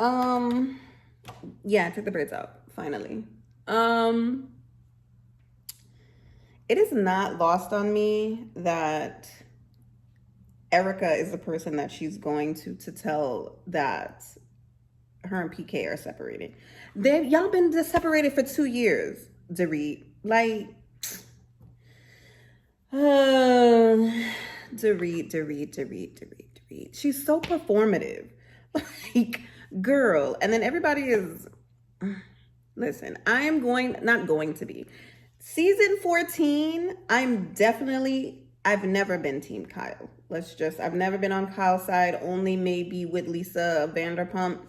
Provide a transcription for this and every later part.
Um, yeah, I took the braids out, finally. Um, it is not lost on me that Erica is the person that she's going to tell that her and PK are separated. Y'all been separated for 2 years, Dorit. Like, Dorit. She's so performative. Like, girl. And then everybody is. Listen, I am not going to be. Season 14, I've never been Team Kyle. I've never been on Kyle's side, only maybe with Lisa Vanderpump.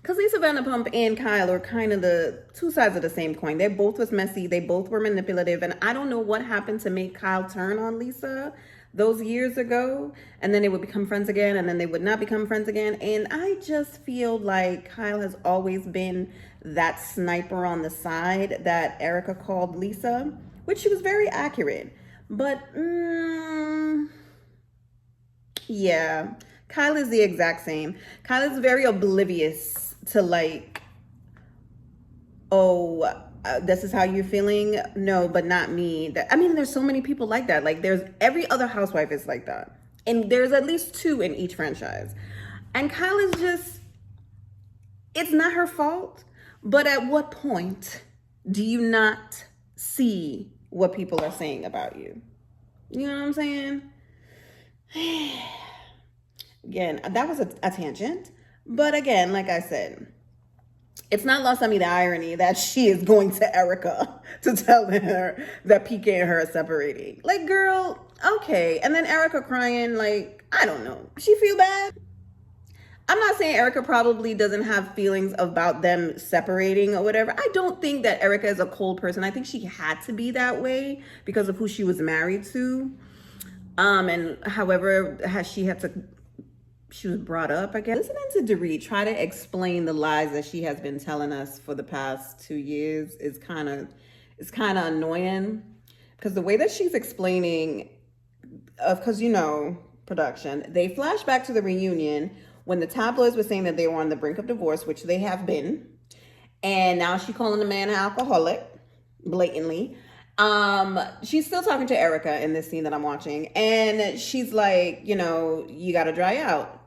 Because Lisa Vanderpump and Kyle are kind of the two sides of the same coin. They both was messy. They both were manipulative. And I don't know what happened to make Kyle turn on Lisa those years ago. And then they would become friends again. And then they would not become friends again. And I just feel like Kyle has always been that sniper on the side that Erica called Lisa, which she was very accurate. But, yeah, Kyle is the exact same. Kyle is very oblivious to like, oh, this is how you're feeling. No, but not me. I mean, there's so many people like that. Like, there's every other housewife is like that. And there's at least 2 in each franchise. And Kyle is just, it's not her fault. But at what point do you not see what people are saying about you? You know what I'm saying? Again, that was a tangent. But again, like I said, it's not lost on me the irony that she is going to Erica to tell her that PK and her are separating. Like, girl, okay. And then Erica crying, like, I don't know. She feel bad? I'm not saying Erica probably doesn't have feelings about them separating or whatever. I don't think that Erica is a cold person. I think she had to be that way because of who she was married to. And however, she was brought up, I guess. Listening to Dorit try to explain the lies that she has been telling us for the past 2 years is kind of annoying, because the way that she's explaining, because production, they flash back to the reunion when the tabloids were saying that they were on the brink of divorce, which they have been, and now she's calling the man an alcoholic, blatantly. She's still talking to Erica in this scene that I'm watching, and she's like, you gotta dry out.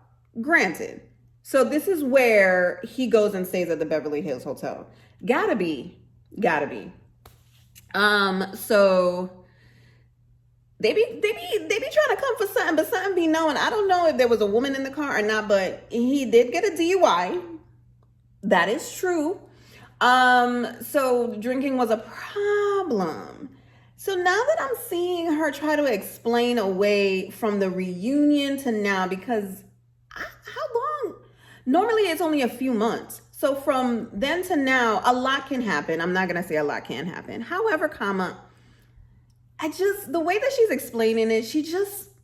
Granted. So this is where he goes and stays at the Beverly Hills Hotel. Gotta be. So they be trying to come for something, but something be knowing. I don't know if there was a woman in the car or not, but he did get a DUI. That is true. So drinking was a problem. So now that I'm seeing her try to explain away from the reunion to now, because how long? Normally it's only a few months. So from then to now, a lot can happen. I'm not going to say a lot can happen. However, the way that she's explaining it,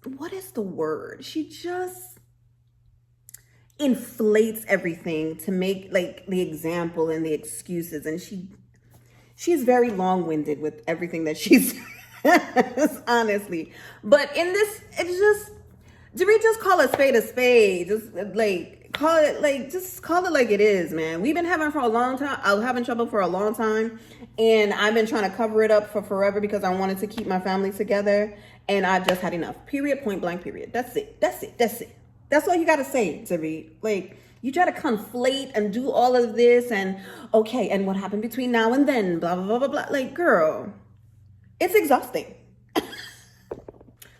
what is the word? She just inflates everything to make like the example and the excuses, and she's very long-winded with everything that she says, honestly. But in this, it's just, Dorit, just call a spade. Just call it like it is, man. We've been having trouble for a long time, and I've been trying to cover it up for forever because I wanted to keep my family together, and I just had enough. Period. Point blank. Period. That's it. That's all you got to say, Dorit. Like, you try to conflate and do all of this and, okay, and what happened between now and then, blah, blah, blah, blah, blah. Like, girl, it's exhausting.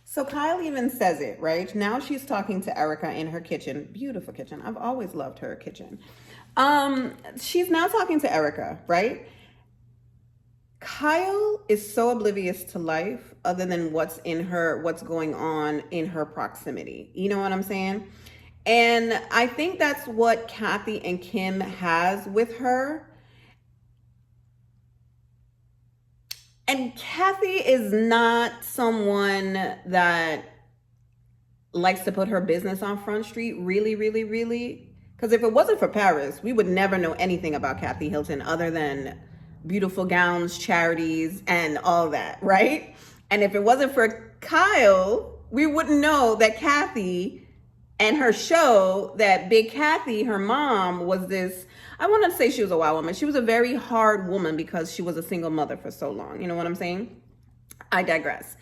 So Kyle even says it, right? Now she's talking to Erica in her kitchen. Beautiful kitchen. I've always loved her kitchen. She's now talking to Erica, right? Kyle is so oblivious to life other than what's going on in her proximity. You know what I'm saying? And I think that's what Kathy and Kim has with her. And Kathy is not someone that likes to put her business on Front Street, really, really, really. Because if it wasn't for Paris, we would never know anything about Kathy Hilton other than beautiful gowns, charities, and all that, right? And if it wasn't for Kyle, we wouldn't know that Kathy And her show, that Big Kathy, her mom, was this, I want to say she was a wild woman. She was a very hard woman because she was a single mother for so long. You know what I'm saying? I digress.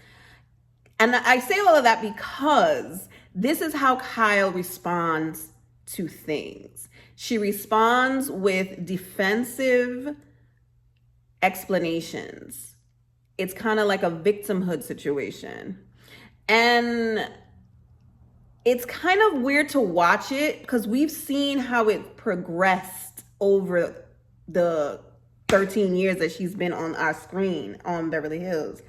And I say all of that because this is how Kyle responds to things. She responds with defensive explanations. It's kind of like a victimhood situation. And it's kind of weird to watch it because we've seen how it progressed over the 13 years that she's been on our screen on Beverly Hills.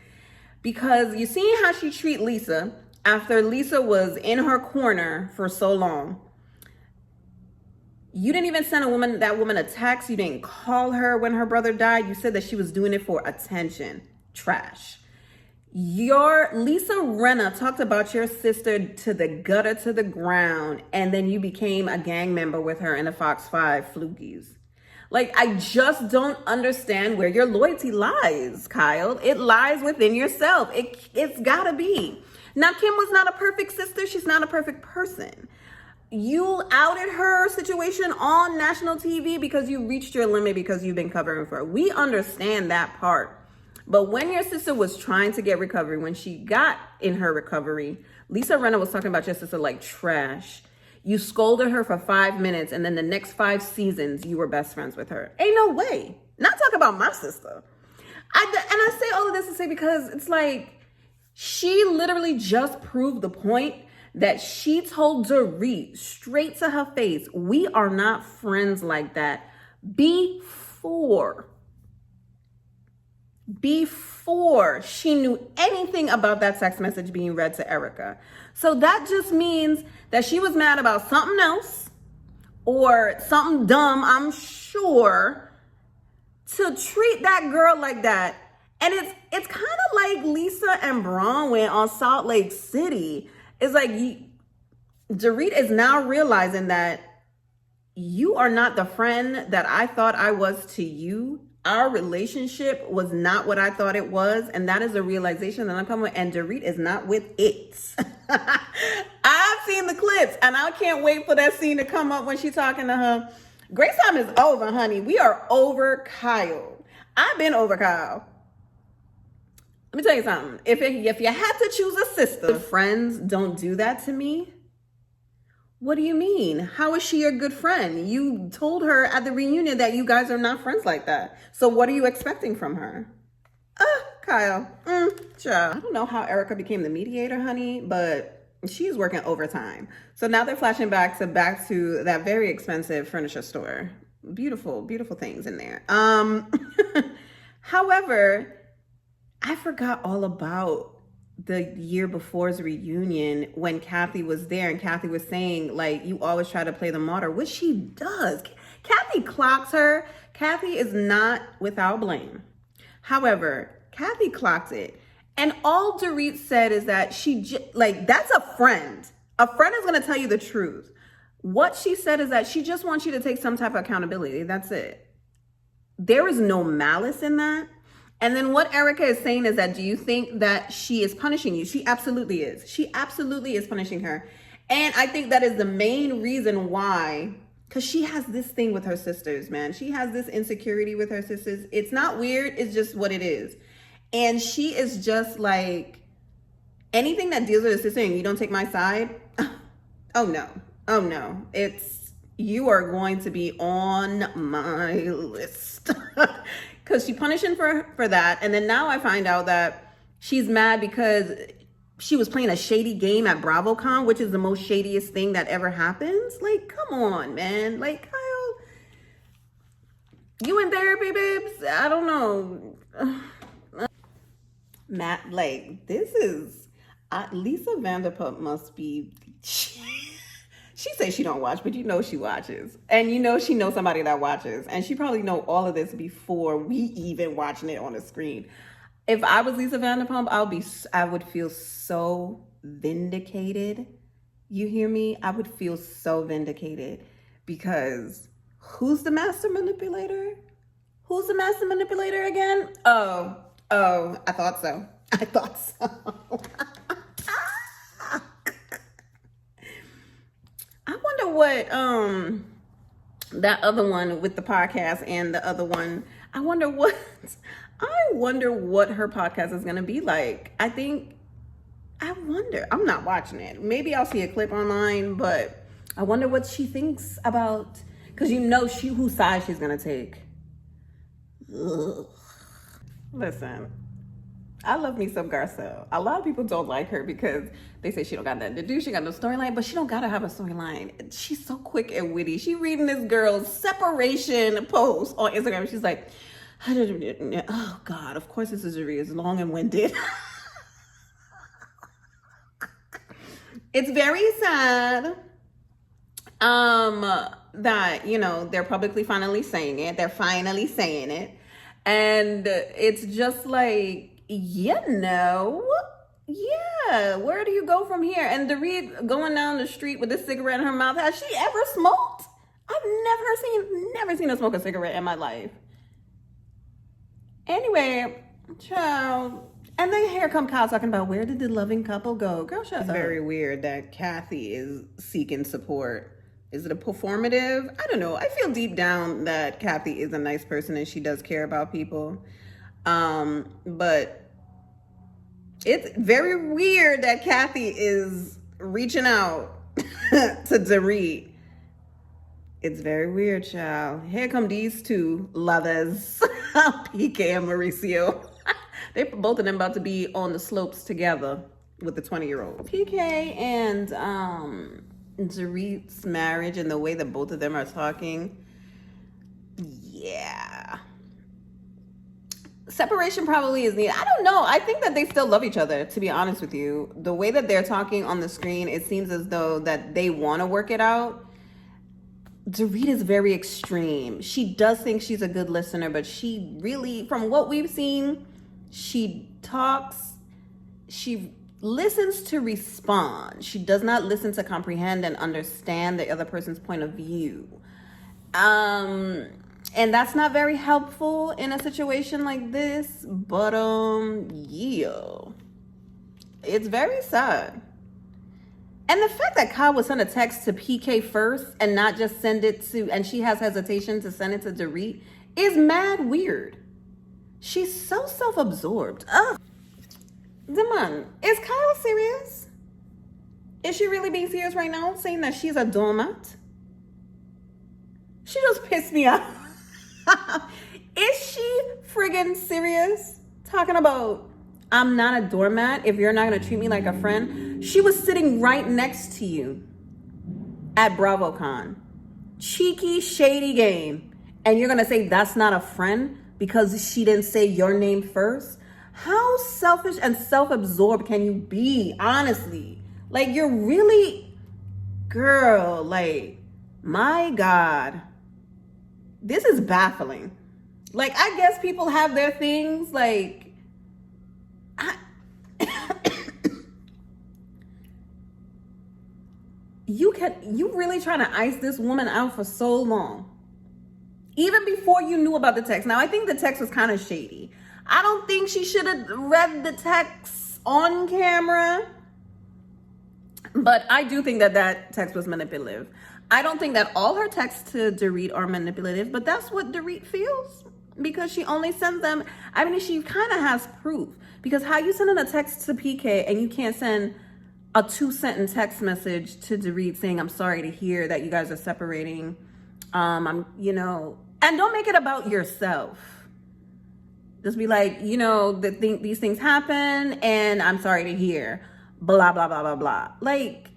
Because you see how she treat Lisa after Lisa was in her corner for so long. You didn't even send that woman a text. You didn't call her when her brother died. You said that she was doing it for attention. Trash. Your Lisa Rinna talked about your sister to the gutter, to the ground, and then you became a gang member with her in the Fox 5 Flukies. Like, I just don't understand where your loyalty lies, Kyle. It lies within yourself. It's gotta be. Now, Kim was not a perfect sister. She's not a perfect person. You outed her situation on national TV because you reached your limit because you've been covering for her. We understand that part. But when your sister was trying to get recovery, when she got in her recovery, Lisa Rinna was talking about your sister like trash. You scolded her for 5 minutes, and then the next 5 seasons, you were best friends with her. Ain't no way. Not talk about my sister. I say all of this to say because it's like, she literally just proved the point that she told Dorit straight to her face, we are not friends like that before she knew anything about that text message being read to Erica. So that just means that she was mad about something else or something dumb, I'm sure, to treat that girl like that. And it's kind of like Lisa and Bronwyn on Salt Lake City. It's like Dorit is now realizing that you are not the friend that I thought I was to you. Our relationship was not what I thought it was. And that is a realization that I'm coming with. And Dorit is not with it. I've seen the clips and I can't wait for that scene to come up when she's talking to her. Grace time is over, honey. We are over Kyle. I've been over Kyle. Let me tell you something. If you had to choose a sister, friends don't do that to me. What do you mean? How is she a good friend? You told her at the reunion that you guys are not friends like that. So what are you expecting from her? Kyle. Child. I don't know how Erica became the mediator, honey, but she's working overtime. So now they're flashing back to that very expensive furniture store. Beautiful, beautiful things in there. However, I forgot all about the year before's reunion when Kathy was there and Kathy was saying, like, you always try to play the martyr, which she does. Kathy clocks her. Kathy is not without blame. However, Kathy clocked it. And all Dorit said is that that's a friend. A friend is going to tell you the truth. What she said is that she just wants you to take some type of accountability. That's it. There is no malice in that. And then what Erica is saying is that, do you think that she is punishing you? She absolutely is. She absolutely is punishing her. And I think that is the main reason why, because she has this thing with her sisters, man. She has this insecurity with her sisters. It's not weird. It's just what it is. And she is just like, anything that deals with a sister and you don't take my side, oh no. Oh no. You are going to be on my list. Because she's punishing for that. And then now I find out that she's mad because she was playing a shady game at BravoCon, which is the most shadiest thing that ever happens. Like, come on, man. Like, Kyle, you in therapy, babes? I don't know. Matt, like, this is... Lisa Vanderpump must be... She says she don't watch, but you know she watches. And you know she knows somebody that watches. And she probably know all of this before we even watching it on the screen. If I was Lisa Vanderpump, I would feel so vindicated. You hear me? I would feel so vindicated. Because who's the master manipulator? Who's the master manipulator again? Oh, I thought so. I thought so. what that other one with the podcast and the other one, I wonder what her podcast is gonna be like. I wonder. I'm not watching it. Maybe I'll see a clip online, but I wonder what she thinks about, because whose side she's gonna take. Ugh. Listen, I love me some Garcelle. A lot of people don't like her because they say she don't got nothing to do. She got no storyline, but she don't gotta have a storyline. She's so quick and witty. She reading this girl's separation post on Instagram. She's like, oh God, of course this is long and winded. It's very sad that, they're publicly finally saying it. They're finally saying it. And it's just like, yeah, where do you go from here? And Dorit going down the street with a cigarette in her mouth. Has she ever smoked? I've never seen her smoke a cigarette in my life. Anyway, child. And then here come Kyle talking about, where did the loving couple go? Girl, shut up. It's very weird that Kathy is seeking support. Is it a performative? I don't know. I feel deep down that Kathy is a nice person and she does care about people. But it's very weird that Kathy is reaching out to Dorit. It's very weird, child. Here come these two lovers, PK and Mauricio. They both of them about to be on the slopes together with the 20-year-old. PK and Dorit's marriage and the way that both of them are talking. Yeah. Separation probably is needed. I don't know. I think that they still love each other, to be honest with you. The way that they're talking on the screen, it seems as though that they want to work it out. Dorit is very extreme. She does think she's a good listener, but she really, from what we've seen, she talks, she listens to respond. She does not listen to comprehend and understand the other person's point of view. And that's not very helpful in a situation like this, but yeah. It's very sad. And the fact that Kyle would send a text to PK first and not just send it to, and she has hesitation to send it to Dorit, is mad weird. She's so self-absorbed. Ugh. Demon, is Kyle serious? Is she really being serious right now, saying that she's a doormat? She just pissed me off. Is she friggin' serious? Talking about, I'm not a doormat if you're not gonna treat me like a friend. She was sitting right next to you at BravoCon. Cheeky, shady game. And you're gonna say that's not a friend because she didn't say your name first? How selfish and self-absorbed can you be, honestly? Like, you're really, girl, like, my God. This is baffling. Like, I guess people have their things, like, you really trying to ice this woman out for so long. Even before you knew about the text. Now, I think the text was kind of shady. I don't think she should have read the text on camera. But I do think that that text was manipulative. I don't think that all her texts to Dorit are manipulative, but that's what Dorit feels because she only sends them. I mean, she kind of has proof because how you sending a text to PK and you can't send a 2-sentence text message to Dorit saying, I'm sorry to hear that you guys are separating. And don't make it about yourself. Just be like, these things happen and I'm sorry to hear. Blah, blah, blah, blah, blah. Like,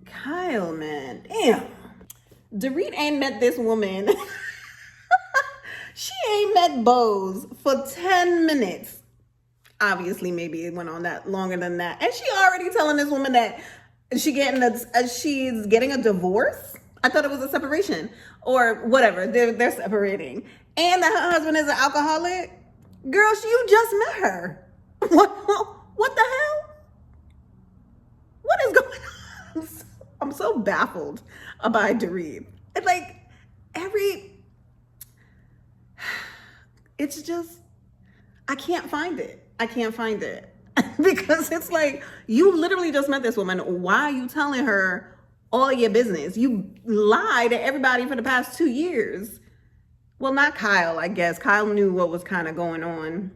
Kyle, man, damn. Dorit ain't met this woman. She ain't met Bose for 10 minutes. Obviously, maybe it went on that longer than that. And she already telling this woman that she's getting a divorce. I thought it was a separation or whatever. They're separating. And that her husband is an alcoholic. Girl, you just met her. What the hell? What is going on? I'm so baffled by Dorit. It's like it's just, I can't find it. Because it's like, you literally just met this woman. Why are you telling her all your business. You lied to everybody for the past 2 years. Well, not Kyle, I guess. Kyle knew what was kind of going on.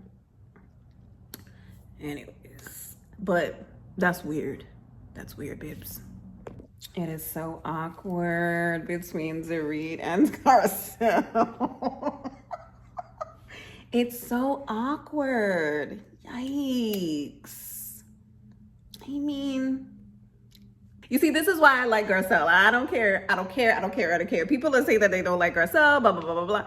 Anyways, but that's weird. That's weird, Bibs. It is so awkward between Dorit and Garcelle. It's so awkward. Yikes. I mean, you see, this is why I like Garcelle. I don't care. People that say that they don't like Garcelle, blah, blah, blah, blah, blah.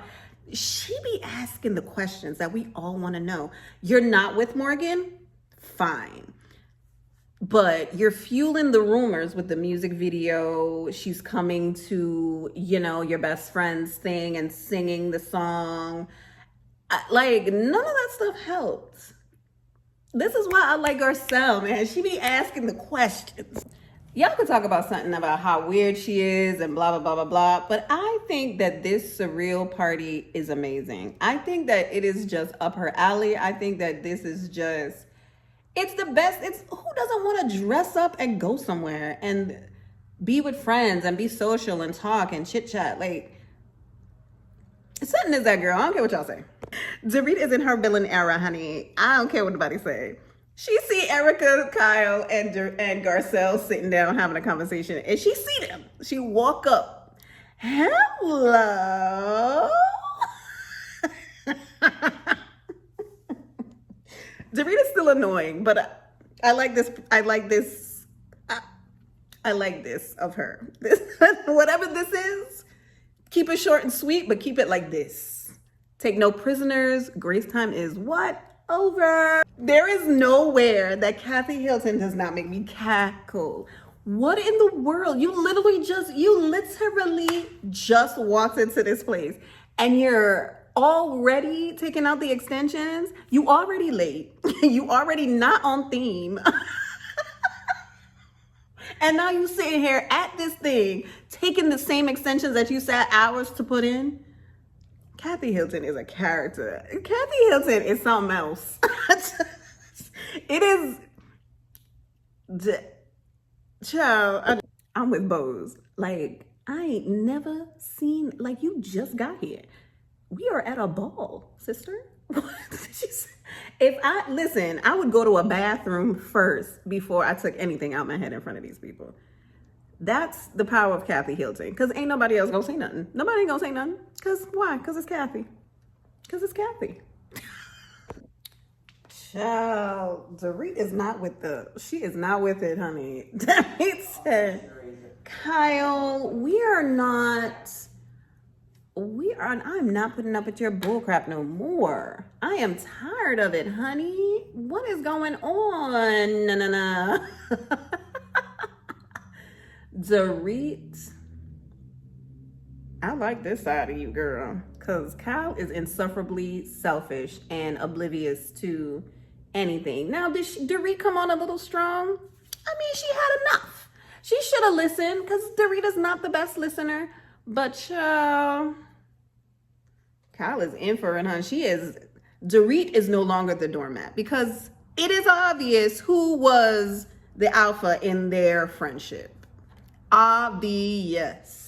She be asking the questions that we all want to know. You're not with Morgan? Fine. But you're fueling the rumors with the music video. She's coming to, your best friend's thing and singing the song. Like, none of that stuff helped. This is why I like Garcelle, man. She be asking the questions. Y'all could talk about something about how weird she is and blah, blah, blah, blah, blah. But I think that this surreal party is amazing. I think that it is just up her alley. I think that this is just, it's the best. It's who doesn't want to dress up and go somewhere and be with friends and be social and talk and chit chat? Like, something is that girl. I don't care what y'all say. Dorit is in her villain era, honey. I don't care what nobody say. She see Erica, Kyle, and Garcelle sitting down having a conversation, and she see them. She walk up. Hello. Dorit is still annoying, but I like this. I like this of her. Whatever this is, keep it short and sweet, but keep it like this. Take no prisoners. Grace time is what? Over. There is nowhere that Kathy Hilton does not make me cackle. What in the world? You literally just walked into this place and you're already taking out the extensions. You already late. You already not on theme. And now you sitting here at this thing, taking the same extensions that you sat hours to put in. Kathy Hilton is a character. Kathy Hilton is something else. It is. Child, I'm with Bose. Like, I ain't never seen, like, you just got here. We are at a ball, sister. I would go to a bathroom first before I took anything out my head in front of these people. That's the power of Kathy Hilton. Because ain't nobody else gonna say nothing. Nobody ain't gonna say nothing. Because why? Because it's Kathy. Because it's Kathy. Child, Dorit is not with she is not with it, honey. Dorit said, Kyle, I'm not putting up with your bullcrap no more. I am tired of it, honey. What is going on? No. Dorit, I like this side of you, girl, because Kyle is insufferably selfish and oblivious to anything. Now, did Dorit come on a little strong? I mean, she had enough. She should have listened, because Dorit is not the best listener. But Kyle is in for it, huh? Dorit is no longer the doormat, because it is obvious who was the alpha in their friendship. Obvious.